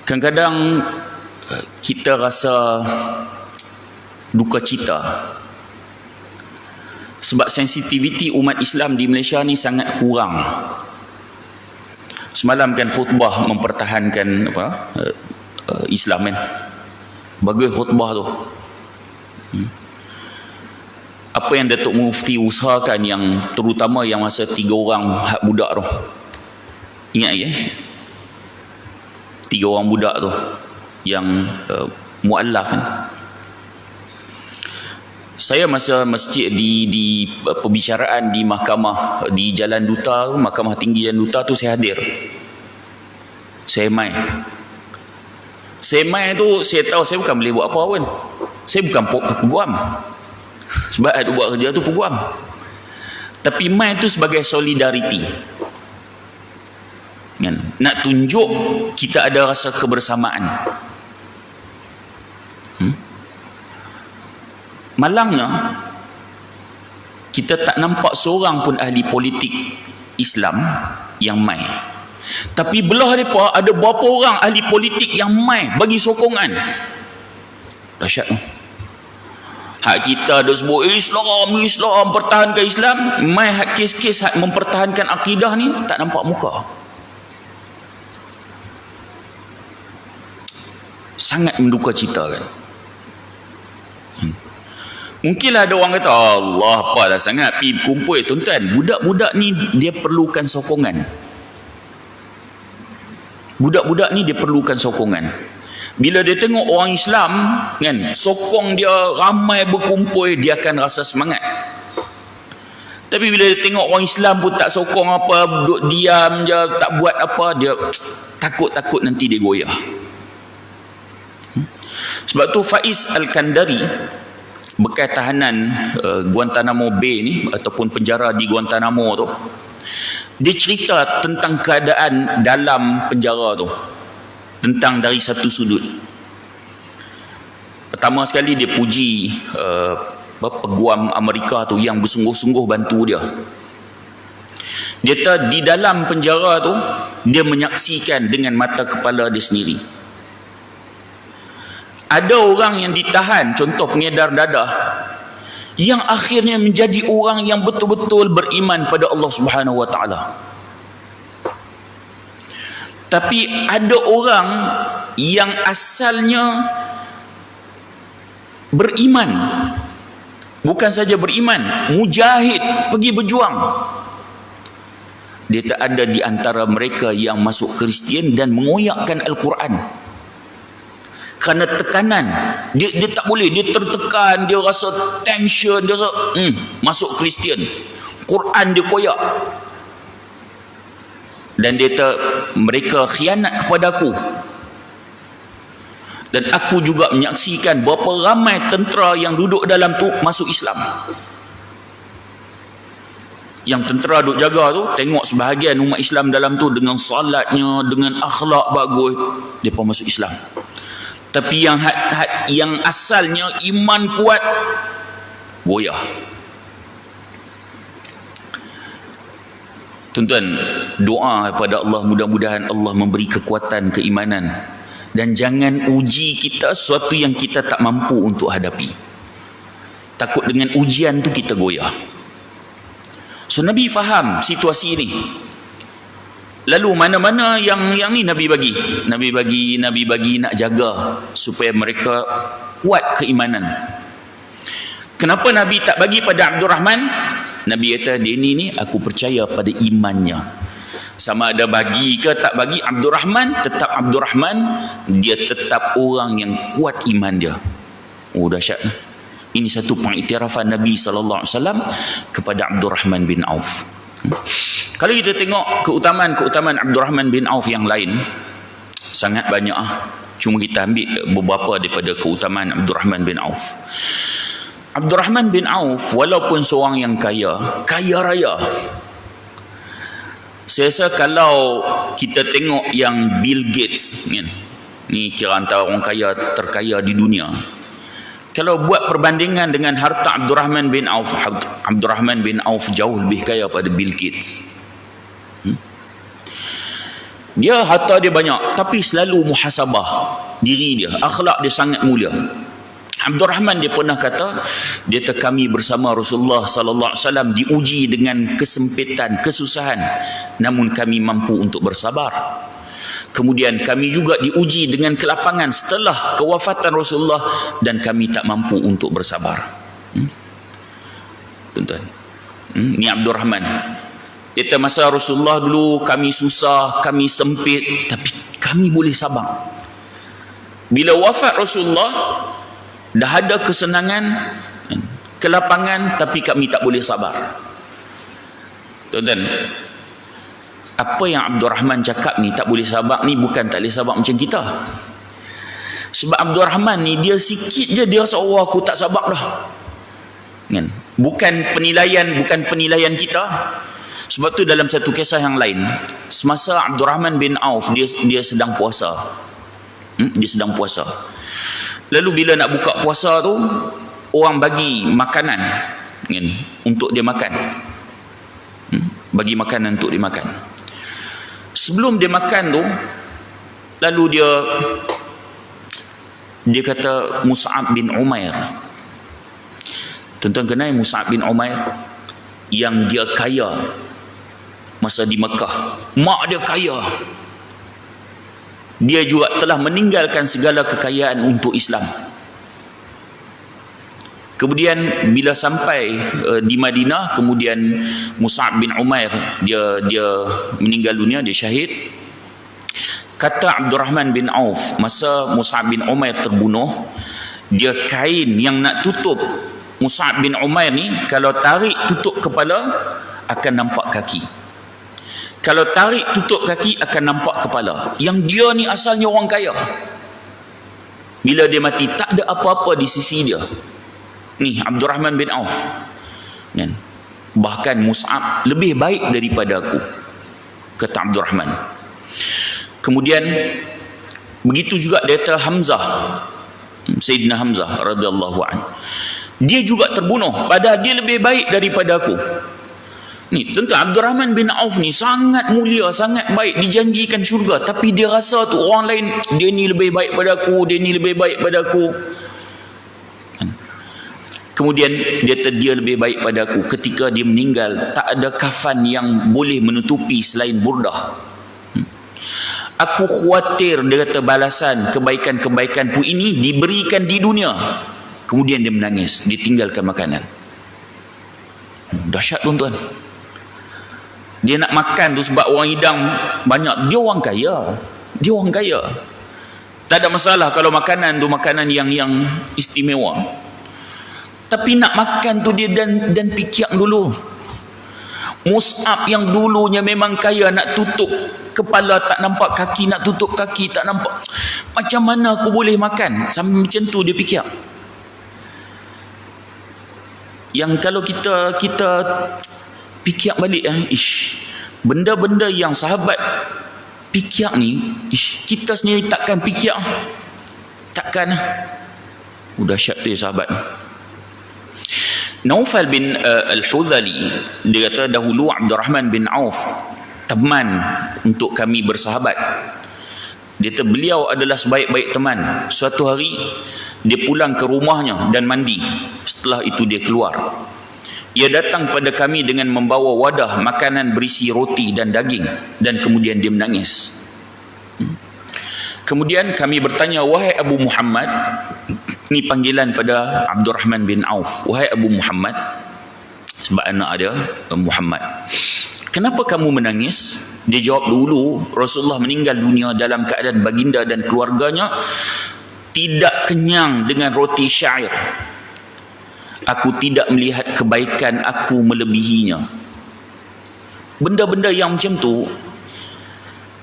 kadang-kadang kita rasa duka cita sebab sensitiviti umat Islam di Malaysia ni sangat kurang. Semalam kan khutbah mempertahankan Islam kan, bagus khutbah tu. Apa yang Datuk Mufti usahakan, yang terutama yang masa 3 orang hak budak tu, ingat ya, 3 orang budak tu yang muallaf kan. Saya masa masjid di perbicaraan di mahkamah di Jalan Duta, Mahkamah Tinggi Jalan Duta tu, saya hadir. Saya mai tu, saya tahu saya bukan boleh buat apa pun. Saya bukan peguam. Sebab ada buat kerja tu peguam. Tapi mai tu sebagai solidariti. Nak tunjuk kita ada rasa kebersamaan. Malangnya kita tak nampak seorang pun ahli politik Islam yang mai. Tapi belah mereka ada berapa orang ahli politik yang mai bagi sokongan. Dahsyat. Hak kita ada sebut Islam, pertahankan Islam, mai hak kes-kes hak mempertahankan akidah ni tak nampak muka. Sangat menduka cita kan. Mungkinlah ada orang kata, Allah apalah sangat pergi kumpul. Tuan-tuan, budak-budak ni dia perlukan sokongan. Budak-budak ni dia perlukan sokongan. Bila dia tengok orang Islam kan, sokong dia ramai berkumpul, dia akan rasa semangat. Tapi bila dia tengok orang Islam pun tak sokong apa, duduk diam je, tak buat apa, dia takut-takut nanti dia goyah. Sebab tu Faiz Al-Kandari, bekas tahanan Guantanamo Bay ni, ataupun penjara di Guantanamo tu, dia cerita tentang keadaan dalam penjara tu, tentang dari satu sudut. Pertama sekali dia puji peguam Amerika tu yang bersungguh-sungguh bantu dia. Dia kata di dalam penjara tu dia menyaksikan dengan mata kepala dia sendiri. Ada orang yang ditahan, contoh pengedar dadah, yang akhirnya menjadi orang yang betul-betul beriman pada Allah Subhanahu Wa Taala. Tapi ada orang yang asalnya beriman, bukan saja beriman, mujahid, pergi berjuang. Dia tak ada di antara mereka yang masuk Kristian dan mengoyakkan Al-Quran. kerana tekanan. Dia tak boleh, dia tertekan, dia rasa tension, dia rasa masuk Kristian, Quran dia koyak. Dan dia mereka khianat kepada aku. Dan aku juga menyaksikan berapa ramai tentera yang duduk dalam tu masuk Islam. Yang tentera duk jaga tu, tengok sebahagian umat Islam dalam tu dengan salatnya, dengan akhlak bagus, mereka masuk Islam. Tapi yang asalnya iman kuat, goyah. Tuan-tuan, doa kepada Allah, mudah-mudahan Allah memberi kekuatan keimanan. Dan jangan uji kita sesuatu yang kita tak mampu untuk hadapi. Takut dengan ujian tu kita goyah. So Nabi faham situasi ini. Lalu mana-mana yang ni Nabi bagi. Nabi bagi nak jaga supaya mereka kuat keimanan. Kenapa Nabi tak bagi pada Abdul Rahman? Nabi kata, dia ni aku percaya pada imannya. Sama ada bagi ke tak bagi, Abdul Rahman tetap Abdul Rahman, dia tetap orang yang kuat iman dia. Oh, dahsyat. Ini satu pengiktirafan Nabi SAW kepada Abdul Rahman bin Auf. Kalau kita tengok keutamaan Abdul Rahman bin Auf yang lain, sangat banyak. Cuma kita ambil beberapa daripada keutamaan Abdul Rahman bin Auf. Abdul Rahman bin Auf walaupun seorang yang kaya raya. Saya rasa kalau kita tengok yang Bill Gates ni kira antara orang kaya terkaya di dunia. Kalau buat perbandingan dengan harta Abdul Rahman bin Auf, Abdul Rahman bin Auf jauh lebih kaya pada Bill Gates. Dia harta dia banyak, tapi selalu muhasabah diri dia, akhlak dia sangat mulia. Abdul Rahman dia pernah kata, dia kami bersama Rasulullah sallallahu alaihi wasallam diuji dengan kesempitan, kesusahan, namun kami mampu untuk bersabar. Kemudian kami juga diuji dengan kelapangan setelah kewafatan Rasulullah dan kami tak mampu untuk bersabar. Tuan-tuan, ni Abdul Rahman. Dia masa Rasulullah dulu kami susah, kami sempit, tapi kami boleh sabar. Bila wafat Rasulullah, dah ada kesenangan, kelapangan, tapi kami tak boleh sabar. Tuan-tuan, apa yang Abdul Rahman cakap ni, tak boleh sabar ni, bukan tak boleh sabar macam kita. Sebab Abdul Rahman ni, dia sikit je dia rasa, oh aku tak sabar dah. Bukan penilaian kita. Sebab tu dalam satu kisah yang lain, semasa Abdul Rahman bin Auf dia sedang puasa. Dia sedang puasa. Lalu bila nak buka puasa tu, orang bagi makanan untuk dia makan. Bagi makanan untuk dia makan. Sebelum dia makan tu, lalu dia kata Mus'ab bin Umair. Tuan-tuan kenal Mus'ab bin Umair yang dia kaya masa di Mekah. Mak dia kaya. Dia juga telah meninggalkan segala kekayaan untuk Islam. Kemudian bila sampai di Madinah, kemudian Mus'ab bin Umair dia meninggal dunia, dia syahid. Kata Abdul Rahman bin Auf, masa Mus'ab bin Umair terbunuh, dia kain yang nak tutup Mus'ab bin Umair ni, kalau tarik tutup kepala akan nampak kaki. Kalau tarik tutup kaki akan nampak kepala. Yang dia ni asalnya orang kaya. Bila dia mati tak ada apa-apa di sisi dia. Ni Abdul Rahman bin Auf. Bahkan Mus'ab lebih baik daripada aku, kata Abdul Rahman. Kemudian begitu juga data Hamzah, Sayyidina Hamzah radhiyallahu anhu. Dia juga terbunuh, padahal dia lebih baik daripada aku. Ni tentu Abdul Rahman bin Auf ni sangat mulia, sangat baik, dijanjikan syurga, tapi dia rasa tu orang lain, dia ni lebih baik pada aku, dia ni lebih baik pada aku. Kemudian dia lebih baik pada aku. Ketika dia meninggal, tak ada kafan yang boleh menutupi selain burdah. Aku khawatir, dia kata, balasan kebaikan-kebaikanku ini diberikan di dunia. Kemudian dia menangis, dia tinggalkan makanan. Dahsyat tuan-tuan. Dia nak makan tu sebab orang hidang banyak. Dia orang kaya. Tak ada masalah kalau makanan tu makanan yang istimewa. Tapi nak makan tu dia dan fikir dulu. Mus'ab yang dulunya memang kaya, nak tutup kepala tak nampak, kaki nak tutup kaki tak nampak. Macam mana aku boleh makan? Sampai macam tu dia fikir. Yang kalau kita fikir balik, benda-benda yang sahabat fikir ni, kita sendiri takkan fikir. Takkan. Udah dahsyat tu sahabat. Naufal bin Al-Hudhali, dia kata dahulu Abdurrahman bin Auf teman untuk kami bersahabat. Dia kata beliau adalah sebaik-baik teman. Suatu hari dia pulang ke rumahnya dan mandi. Setelah itu dia keluar. Ia datang pada kami dengan membawa wadah makanan berisi roti dan daging, dan kemudian dia menangis. Kemudian kami bertanya, wahai Abu Muhammad, ni panggilan pada Abdurrahman bin Auf, wahai Abu Muhammad, sebab anak dia Muhammad, kenapa kamu menangis? Dia jawab, dulu Rasulullah meninggal dunia dalam keadaan baginda dan keluarganya tidak kenyang dengan roti syair. Aku tidak melihat kebaikan aku melebihinya. Benda-benda yang macam tu,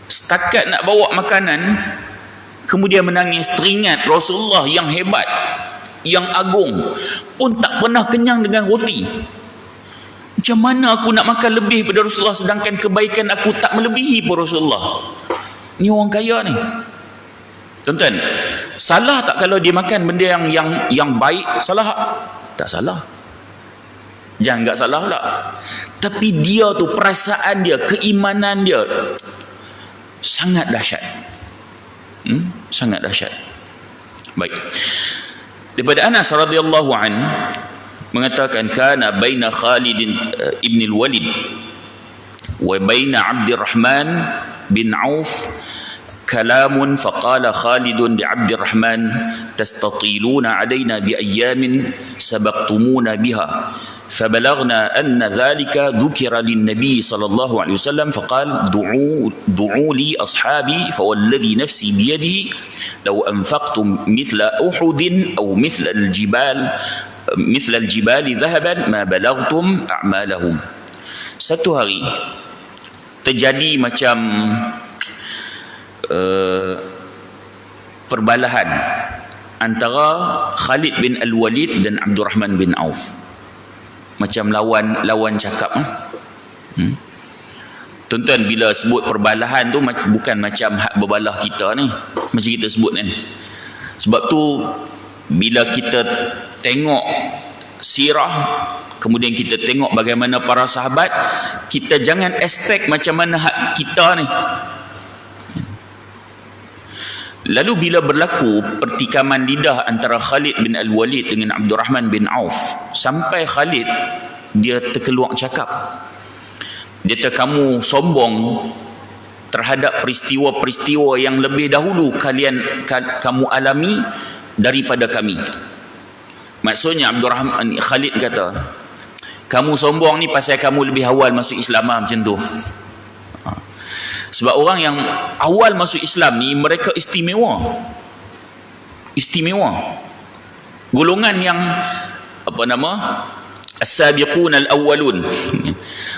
setakat nak bawa makanan kemudian menangis, teringat Rasulullah yang hebat, yang agung, pun tak pernah kenyang dengan roti. Macam mana aku nak makan lebih pada Rasulullah sedangkan kebaikan aku tak melebihi pun Rasulullah? Ni orang kaya ni. Tuan-tuan, salah tak kalau dia makan benda yang baik? Salah tak? Salah. Jangan tak salah pula. Tapi dia tu, perasaan dia, keimanan dia sangat dahsyat. Sangat dahsyat. Baik. Daripada Anas radhiyallahu an mengatakan, kana baina Khalid ibn al-Walid wa baina Abdurrahman bin Auf kalamun, faqala Khalid li Abdurrahman tastatiluna alaina bi ayyamin sabaqtumuna biha فبلغنا أن ذلك ذكر للنبي صلى الله عليه وسلم فقال دعوا لي أصحابي فوالذي نفسي بيده لو أنفقتم مثل أحد أو مثل الجبال ذهبا ما بلغتم أعمالهم. Satu hari terjadi macam perbalahan antara Khalid bin Al-Walid dan Abdurrahman bin Auf. Macam lawan cakap. Tuan-tuan, bila sebut perbalahan tu bukan macam hak berbalah kita ni, macam kita sebut kan. Sebab tu bila kita tengok sirah, kemudian kita tengok bagaimana para sahabat, kita jangan expect macam mana hak kita ni. Lalu bila berlaku pertikaman lidah antara Khalid bin Al-Walid dengan Abdurrahman bin Auf, sampai Khalid dia terkeluar cakap. Dia kata, kamu sombong terhadap peristiwa-peristiwa yang lebih dahulu kamu alami daripada kami. Maksudnya Khalid kata, kamu sombong ni pasal kamu lebih awal masuk Islam macam tu. Sebab orang yang awal masuk Islam ni mereka istimewa. Golongan yang as-sabiqun al-awwalun.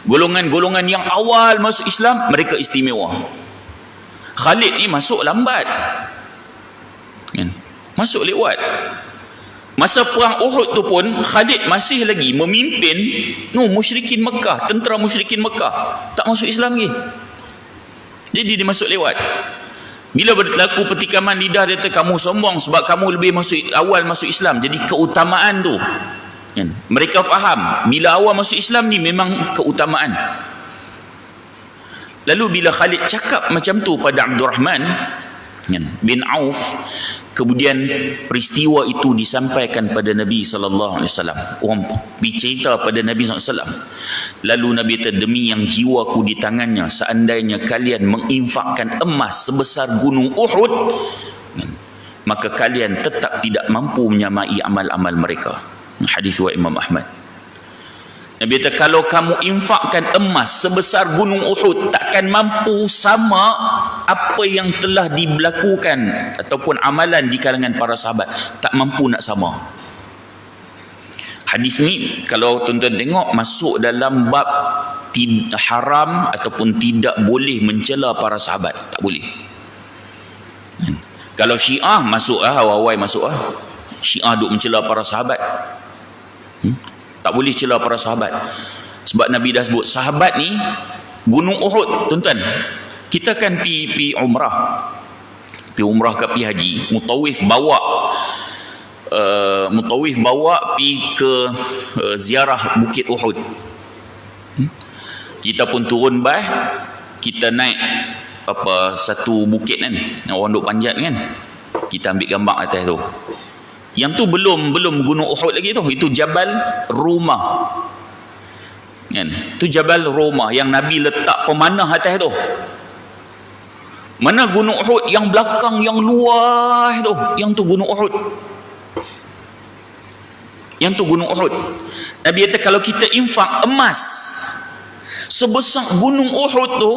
Golongan yang awal masuk Islam mereka istimewa. Khalid ni masuk lambat. Masuk lewat. Masa perang Uhud tu pun Khalid masih lagi memimpin musyrikin Mekah, tentera musyrikin Mekah. Tak masuk Islam lagi. Jadi dia masuk lewat. Bila berlaku pertikaman lidah, dia kata kamu sombong sebab kamu lebih awal masuk Islam. Jadi keutamaan tu mereka faham, bila awal masuk Islam ni memang keutamaan. Lalu bila Khalid cakap macam tu pada Abdurrahman bin Auf, kemudian peristiwa itu disampaikan pada Nabi sallallahu alaihi wasallam. Orang bercerita pada Nabi sallallahu alaihi wasallam. Lalu Nabi kata, demi yang jiwaku di tangannya, seandainya kalian menginfakkan emas sebesar gunung Uhud, maka kalian tetap tidak mampu menyamai amal-amal mereka. Hadis riwayat Imam Ahmad. Nabi kata, kalau kamu infakkan emas sebesar gunung Uhud, takkan mampu sama apa yang telah dilakukan ataupun amalan di kalangan para sahabat, tak mampu nak sama. Hadis ni kalau tuan-tuan tengok masuk dalam bab haram ataupun tidak boleh mencela para sahabat, tak boleh. Kalau Syiah masuk awal-awal masuk Syiah duk mencela para sahabat. Tak boleh cela para sahabat. Sebab Nabi dah sebut sahabat ni Gunung Uhud, tuan-tuan. Kita kan pi umrah. Pi umrah ke pi haji, mutawif bawa pi ke ziarah Bukit Uhud. Kita pun turun kita naik satu bukit kan, orang duk panjat kan, kita ambil gambar atas tu. Yang tu belum Gunung Uhud lagi tu, itu Jabal Rumah kan, tu Jabal Rumah yang Nabi letak pemanah atas tu. Mana Gunung Uhud yang belakang yang luas tu, yang tu Gunung Uhud. Yang tu Gunung Uhud. Nabi kata kalau kita infak emas sebesar Gunung Uhud tu,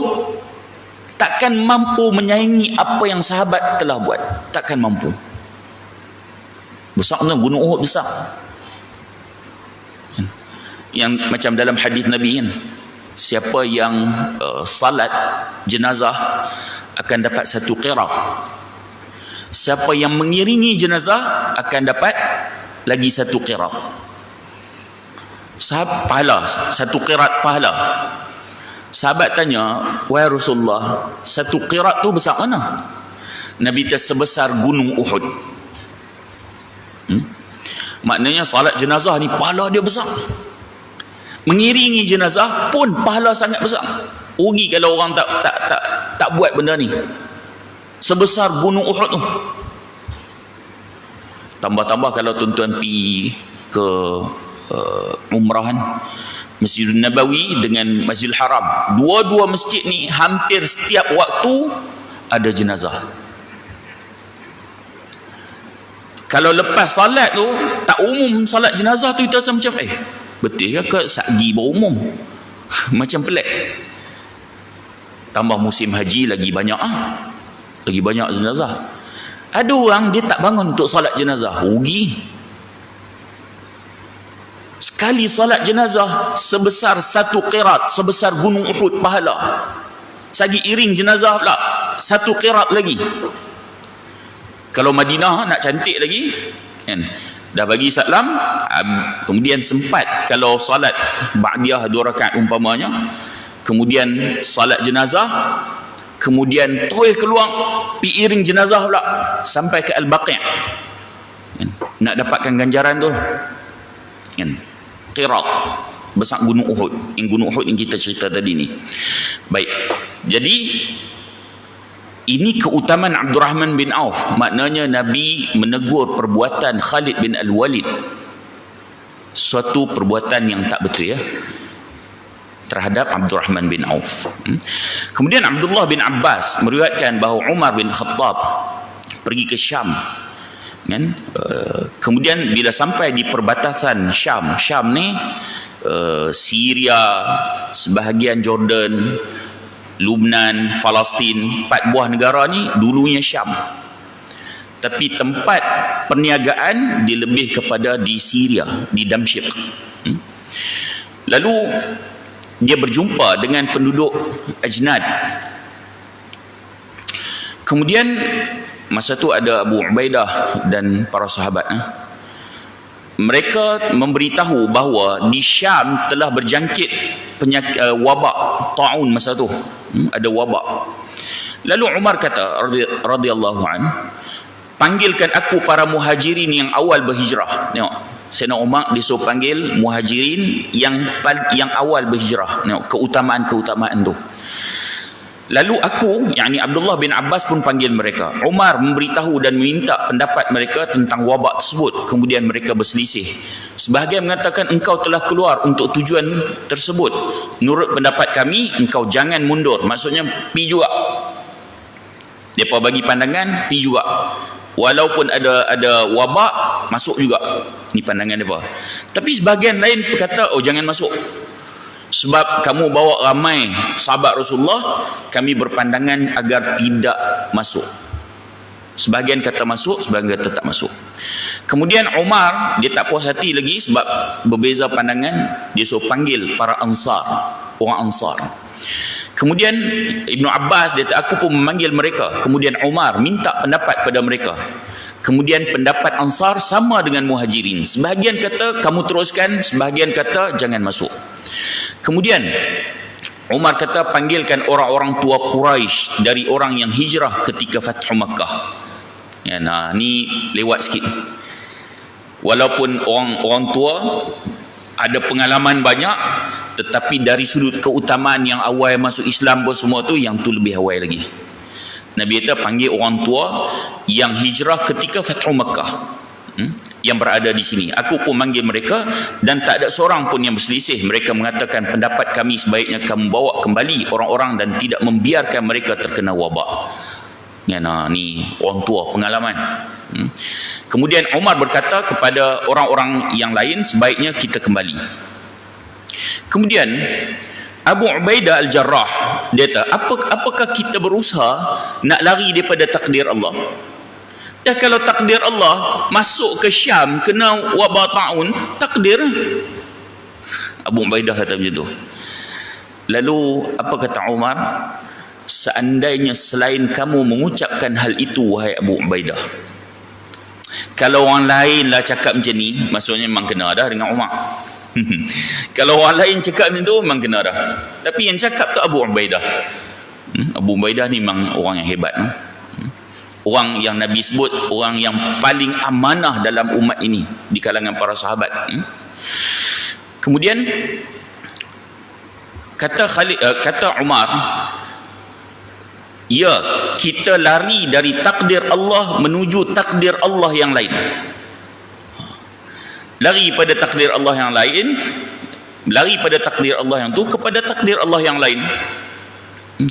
takkan mampu menyaingi apa yang sahabat telah buat. Takkan mampu. Besar tu, Gunung Uhud besar. Yang macam dalam hadis Nabi kan, siapa yang salat jenazah akan dapat satu qirat. Siapa yang mengiringi jenazah akan dapat lagi satu qirat. Pahala, satu qirat pahala. Sahabat tanya, wahai Rasulullah, satu qirat tu besar mana? Nabi kata sebesar Gunung Uhud. Maknanya salat jenazah ni pahala dia besar. Mengiringi jenazah pun pahala sangat besar. Rugi kalau orang tak buat benda ni. Sebesar Gunung Uhud tu. Tambah-tambah kalau tuan-tuan pergi ke umrahan Masjidul Nabawi dengan Masjidil Haram, dua-dua masjid ni hampir setiap waktu ada jenazah. Kalau lepas salat tu tak umum salat jenazah tu, kita rasa macam betul ke sagi berumum macam pelik. Tambah musim haji lagi banyak lagi banyak jenazah. Ada orang dia tak bangun untuk salat jenazah, rugi. Sekali salat jenazah sebesar satu qirat, sebesar Gunung Uhud pahala. Sagi iring jenazah pula satu qirat lagi. Kalau Madinah nak cantik lagi kan, dah bagi salam, kemudian sempat kalau salat ba'diyah 2 rakaat umpamanya, kemudian salat jenazah, kemudian terus keluar pi iring jenazah pula sampai ke Al-Baqi', kan? Nak dapatkan ganjaran tu kan, qirat besar Gunung Uhud, yang Gunung Uhud yang kita cerita tadi ni. Baik, jadi ini keutamaan Abdurrahman bin Auf. Maknanya Nabi menegur perbuatan Khalid bin Al-Walid, suatu perbuatan yang tak betul terhadap Abdurrahman bin Auf. Kemudian Abdullah bin Abbas meriwayatkan bahawa Umar bin Khattab pergi ke Syam kan? Kemudian bila sampai di perbatasan Syam ni Syria, sebahagian Jordan, Lubnan, Palestin, 4 buah negara ni dulunya Syam. Tapi tempat perniagaan dia lebih kepada di Syria, di Damsyik. Lalu dia berjumpa dengan penduduk Ajnad. Kemudian masa tu ada Abu Ubaidah dan para sahabat. Mereka memberitahu bahawa di Syam telah berjangkit penyakit wabak ta'un masa tu. Ada wabak. Lalu Umar kata radhiyallahu an, panggilkan aku para muhajirin yang awal berhijrah. Tengok, Sayyidina Umar disuruh panggil muhajirin yang awal berhijrah. Tengok keutamaan-keutamaan tu. Lalu aku, yakni Abdullah bin Abbas pun panggil mereka. Umar memberitahu dan meminta pendapat mereka tentang wabak tersebut. Kemudian mereka berselisih. Sebahagian mengatakan engkau telah keluar untuk tujuan tersebut. Menurut pendapat kami, engkau jangan mundur. Maksudnya pi juga. Mereka bagi pandangan pi juga. Walaupun ada wabak, masuk juga. Ini pandangan mereka. Tapi sebahagian lain berkata, oh jangan masuk. Sebab kamu bawa ramai sahabat Rasulullah, kami berpandangan agar tidak masuk. Sebahagian kata masuk, sebahagian kata tak masuk. Kemudian Umar, dia tak puas hati lagi sebab berbeza pandangan, dia suruh panggil para Ansar, orang Ansar. Kemudian Ibn Abbas, dia kata, aku pun memanggil mereka. Kemudian Umar minta pendapat pada mereka. Kemudian pendapat Ansar sama dengan Muhajirin. Sebahagian kata kamu teruskan, sebahagian kata jangan masuk. Kemudian Umar kata, panggilkan orang-orang tua Quraisy dari orang yang hijrah ketika Fathu Makkah. Ya, nah, ni lewat sikit. Walaupun orang tua ada pengalaman banyak, tetapi dari sudut keutamaan yang awal masuk Islam pun semua tu, yang tu lebih awal lagi. Nabi kata panggil orang tua yang hijrah ketika Fathu Makkah, yang berada di sini. Aku pun manggil mereka dan tak ada seorang pun yang berselisih. Mereka mengatakan pendapat kami sebaiknya kamu bawa kembali orang-orang dan tidak membiarkan mereka terkena wabak. Ya, nah, ni orang tua pengalaman. Kemudian Umar berkata kepada orang-orang yang lain, sebaiknya kita kembali. Kemudian Abu Ubaidah Al-Jarrah, dia kata, apakah kita berusaha nak lari daripada takdir Allah? Dah kalau takdir Allah masuk ke Syam kena wabak ta'un, takdir. Abu Ubaidah kata macam tu. Lalu apa kata Umar? Seandainya selain kamu mengucapkan hal itu, wahai Abu Ubaidah, kalau orang lain lah cakap macam ni, maksudnya memang kena dah dengan Umar. Kalau orang lain cakap macam tu, memang kena dah. Tapi yang cakap tu Abu Ubaidah. Abu Ubaidah ni memang orang yang hebat. Orang yang Nabi sebut orang yang paling amanah dalam umat ini di kalangan para sahabat. Kemudian kata Umar, ya, kita lari dari takdir Allah menuju takdir Allah yang lain. Lari pada takdir Allah yang lain, lari pada takdir Allah yang tu kepada takdir Allah yang lain.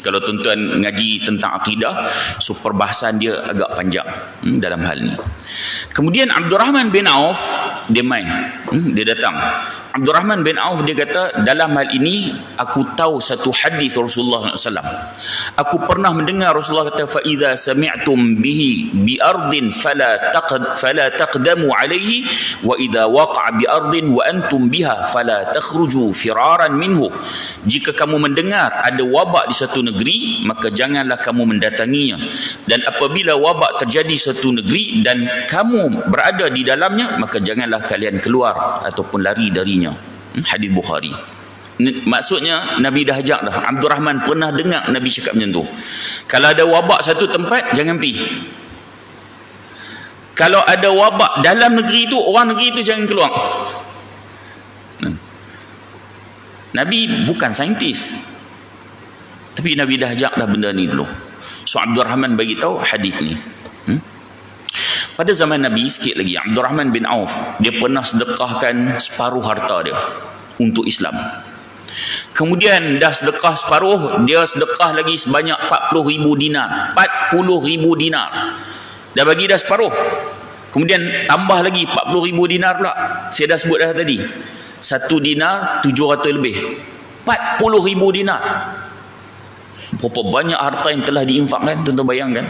Kalau tuan-tuan ngaji tentang akidah, so perbahasan dia agak panjang dalam hal ni. Kemudian Abdurrahman bin Auf, dia main, dia datang. Abdurrahman bin Auf dia kata, dalam hal ini aku tahu satu hadis Rasulullah SAW. Aku pernah mendengar Rasulullah kata, fa idza sami'tum bihi bi ardin fala taqdamu alaihi wa idza waqa'a bi ardin wa antum biha fala takhruju firaran minhu. Jika kamu mendengar ada wabak di satu negeri, maka janganlah kamu mendatanginya, dan apabila wabak terjadi satu negeri dan kamu berada di dalamnya, maka janganlah kalian keluar ataupun lari darinya. Hadis Bukhari. Maksudnya Nabi dah ajak dah. Abdurrahman pernah dengar Nabi cakap macam tu. Kalau ada wabak satu tempat, jangan pergi. Kalau ada wabak dalam negeri itu, orang negeri itu jangan keluar. Nabi bukan saintis, tapi Nabi dah ajak dah benda ni dulu. So Abdurrahman bagi tahu hadis ni. Pada zaman Nabi sikit lagi, Abdurrahman bin Auf, dia pernah sedekahkan separuh harta dia untuk Islam. Kemudian dah sedekah separuh, dia sedekah lagi sebanyak 40,000 dinar. 40,000 dinar. Dah bagi dah separuh. Kemudian tambah lagi 40,000 dinar pula. Saya dah sebut dah tadi. 1 dinar 700 lebih. 40,000 dinar. Berapa banyak harta yang telah diinfakkan, tuan-tuan bayangkan.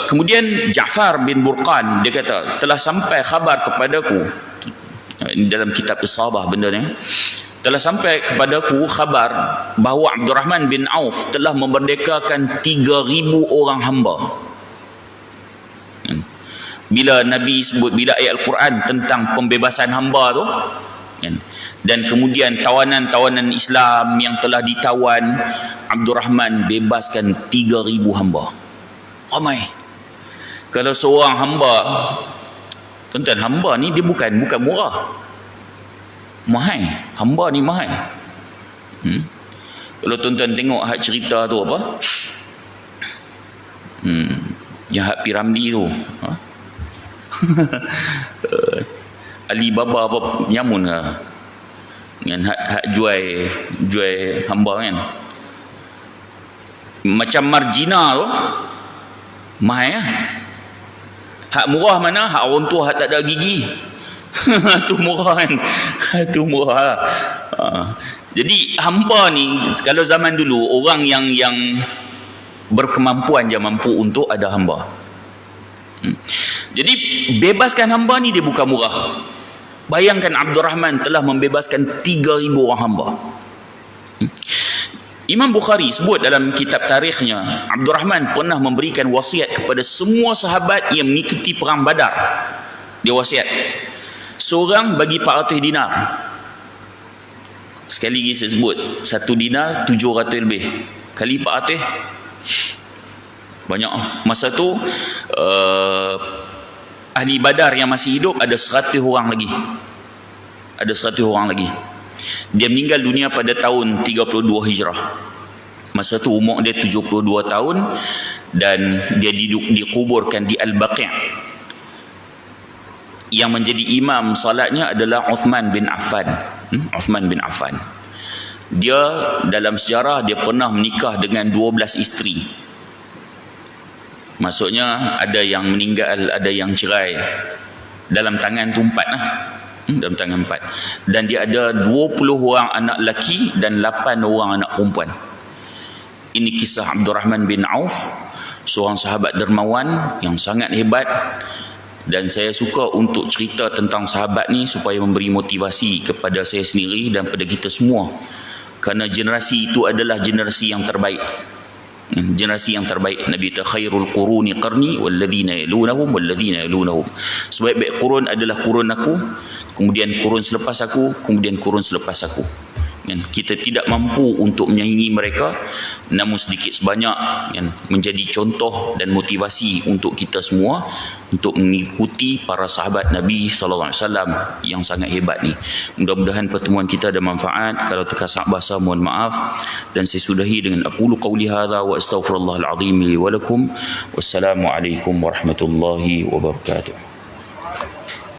Kemudian Ja'far bin Burqan, dia kata, telah sampai khabar kepadaku, ini dalam kitab Isabah benda ni, telah sampai kepadaku khabar bahawa Abdurrahman bin Auf telah memerdekakan 3,000 orang hamba. Bila Nabi sebut, bila ayat Al-Quran tentang pembebasan hamba tu, dan kemudian tawanan-tawanan Islam yang telah ditawan, Abdurrahman bebaskan 3,000 hamba. Ramai. Kalau seorang hamba, tuan-tuan, hamba ni dia bukan murah, mahal. Hamba ni mahal. Kalau tuan-tuan tengok hak cerita tu apa, yang hak Piramli tu, Alibaba apa nyamun ke dengan hak jual hamba kan, macam margina tu mahal lah. Hak murah mana? Hak orang tua, hak tak ada gigi. Tu murah kan. Tu murah. Jadi hamba ni, kalau zaman dulu orang yang berkemampuan je mampu untuk ada hamba. Jadi bebaskan hamba ni dia bukan murah. Bayangkan Abdul Rahman telah membebaskan 3,000 orang hamba. Imam Bukhari sebut dalam kitab tarikhnya, Abdul Rahman pernah memberikan wasiat kepada semua sahabat yang mengikuti perang Badar. Dia wasiat, seorang bagi 400 dinar. Sekali lagi saya sebut, 1 dinar 700 lebih, kali 400 banyak. Masa tu ahli Badar yang masih hidup ada 100 orang lagi. Ada 100 orang lagi. Dia meninggal dunia pada tahun 32 Hijrah. Masa tu umur dia 72 tahun dan dia dikuburkan di Al-Baqi'. Yang menjadi imam salatnya adalah Uthman bin Affan. Uthman bin Affan. Dia dalam sejarah dia pernah menikah dengan 12 isteri. Maksudnya ada yang meninggal, ada yang cerai. Dalam tangan tu 4 lah. Dalam tangan 4. Dan dia ada 20 orang anak lelaki dan 8 orang anak perempuan. Ini kisah Abdul Rahman bin Auf, seorang sahabat dermawan yang sangat hebat. Dan saya suka untuk cerita tentang sahabat ni supaya memberi motivasi kepada saya sendiri dan pada kita semua. Kerana generasi itu adalah generasi yang terbaik. Generasi yang terbaik. Nabi kata khairul quruni qarni walladzina yalunahum walladzina yalunahum. Sebaik-baik kurun adalah kurun aku, kemudian kurun selepas aku, kemudian kurun selepas aku. Kita tidak mampu untuk menyaingi mereka, namun sedikit sebanyak menjadi contoh dan motivasi untuk kita semua untuk mengikuti para sahabat Nabi sallallahu alaihi wasallam yang sangat hebat ni. Mudah-mudahan pertemuan kita ada manfaat. Kalau terkasar bahasa mohon maaf, dan saya sudahi dengan aqulu qauli hadza wa astaghfirullahal azim li wa lakum. Wassalamualaikum warahmatullahi wabarakatuh.